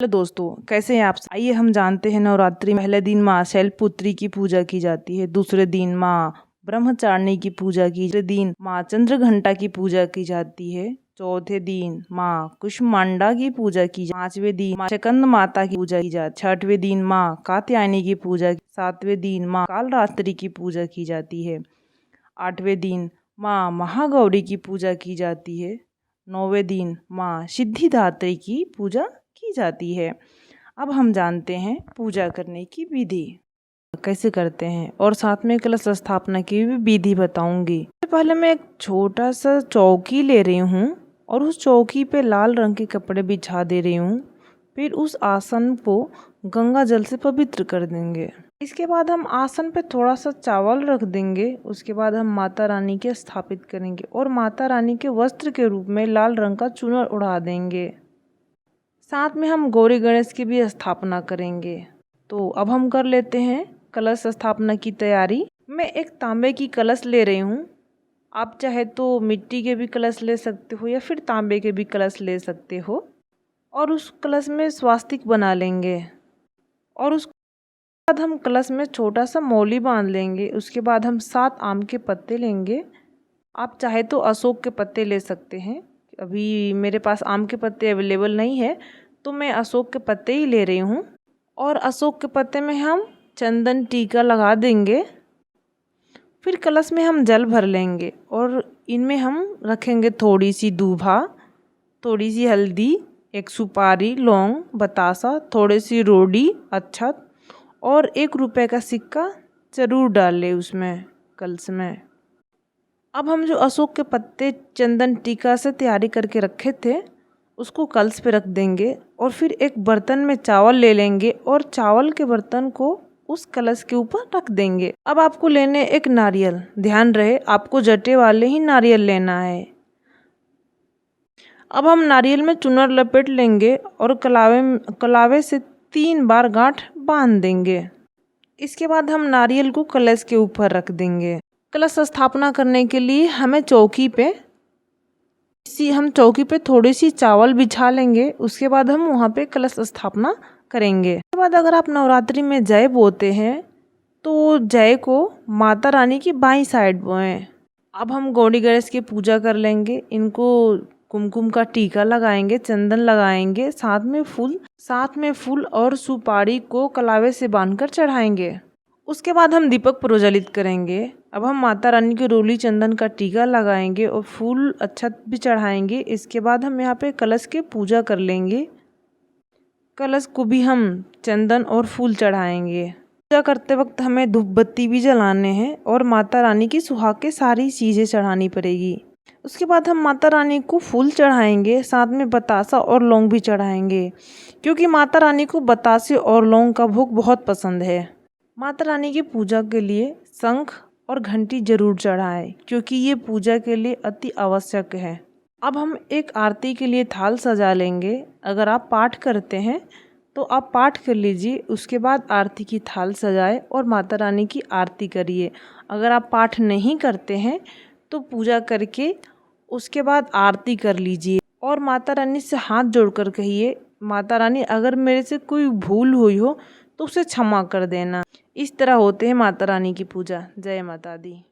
Hello दोस्तों, कैसे हैं आप। आइए हम जानते हैं नवरात्रि में पहले दिन माँ शैलपुत्री की पूजा की जाती है, दूसरे दिन माँ ब्रह्मचारिणी की पूजा की, तीसरे दिन माँ चंद्रघंटा की पूजा की जाती है, चौथे दिन माँ कुष्मांडा की पूजा की जाती है, पांचवें दिन माँ स्कंद माता की पूजा की जाती है, छठवें दिन माँ कात्यायनी की पूजा, सातवें दिन माँ कालरात्रि की पूजा की जाती है, आठवें दिन माँ महागौरी की पूजा की जाती है, नौवें दिन माँ सिद्धिदात्री की पूजा की जाती है। अब हम जानते हैं पूजा करने की विधि कैसे करते हैं और साथ में कलश स्थापना की भी विधि बताऊंगी। पहले मैं एक छोटा सा चौकी ले रही हूँ और उस चौकी पे लाल रंग के कपड़े बिछा दे रही हूँ। फिर उस आसन को गंगा जल से पवित्र कर देंगे। इसके बाद हम आसन पे थोड़ा सा चावल रख देंगे। उसके बाद हम माता रानी के स्थापित करेंगे और माता रानी के वस्त्र के रूप में लाल रंग का चुनर उड़ा देंगे। साथ में हम गौरी गणेश की भी स्थापना करेंगे। तो अब हम कर लेते हैं कलश स्थापना की तैयारी। मैं एक तांबे की कलश ले रही हूँ। आप चाहे तो मिट्टी के भी कलश ले सकते हो या फिर तांबे के भी कलश ले सकते हो। और उस कलश में स्वास्तिक बना लेंगे और उसके बाद हम कलश में छोटा सा मौली बांध लेंगे। उसके बाद हम 7 आम के पत्ते लेंगे। आप चाहे तो अशोक के पत्ते ले सकते हैं। अभी मेरे पास आम के पत्ते अवेलेबल नहीं है तो मैं अशोक के पत्ते ही ले रही हूँ। और अशोक के पत्ते में हम चंदन टीका लगा देंगे। फिर कलश में हम जल भर लेंगे और इनमें हम रखेंगे थोड़ी सी दूभा, थोड़ी सी हल्दी, एक सुपारी, लौंग, बतासा, थोड़ी सी रोड़ी, अक्षत और 1 रुपए का सिक्का जरूर डाल ले उसमें कलश में। अब हम जो अशोक के पत्ते चंदन टीका से तैयारी करके रखे थे उसको कलश पे रख देंगे और फिर एक बर्तन में चावल ले लेंगे और चावल के बर्तन को उस कलश के ऊपर रख देंगे। अब आपको लेने एक नारियल, ध्यान रहे आपको जटे वाले ही नारियल लेना है। अब हम नारियल में चुनर लपेट लेंगे और कलावे से 3 बार गांठ बांध देंगे। इसके बाद हम नारियल को कलश के ऊपर रख देंगे। कलश स्थापना करने के लिए हमें चौकी पे थोड़ी सी चावल बिछा लेंगे। उसके बाद हम वहाँ पे कलश स्थापना करेंगे। उसके बाद अगर आप नवरात्रि में जय बोते हैं तो जय को माता रानी की बाईं साइड बोएं। अब हम गौरी गणेश की पूजा कर लेंगे। इनको कुमकुम का टीका लगाएंगे, चंदन लगाएंगे, साथ में फूल और सुपारी को कलावे से बांधकर चढ़ाएंगे। उसके बाद हम दीपक प्रज्वलित करेंगे। अब हम माता रानी के रोली चंदन का टीका लगाएंगे और फूल अक्षत भी चढ़ाएंगे। इसके बाद हम यहाँ पे कलश के पूजा कर लेंगे। कलश को भी हम चंदन और फूल चढ़ाएंगे। पूजा करते वक्त हमें धूप बत्ती भी जलाने हैं और माता रानी की सुहाग के सारी चीज़ें चढ़ानी पड़ेगी। उसके बाद हम माता रानी को फूल चढ़ाएंगे, साथ में बतासा और लौंग भी चढ़ाएंगे क्योंकि माता रानी को बतासे और लौंग का भोग बहुत पसंद है। माता रानी की पूजा के लिए शंख और घंटी जरूर चढ़ाएं क्योंकि ये पूजा के लिए अति आवश्यक है। अब हम एक आरती के लिए थाल सजा लेंगे। अगर आप पाठ करते हैं तो आप पाठ कर लीजिए, उसके बाद आरती की थाल सजाएं और माता रानी की आरती करिए। अगर आप पाठ नहीं करते हैं तो पूजा करके उसके बाद आरती कर लीजिए और माता रानी से हाथ जोड़कर कहिए, माता रानी अगर मेरे से कोई भूल हुई हो तो उसे क्षमा कर देना। इस तरह होते हैं माता रानी की पूजा। जय माता दी।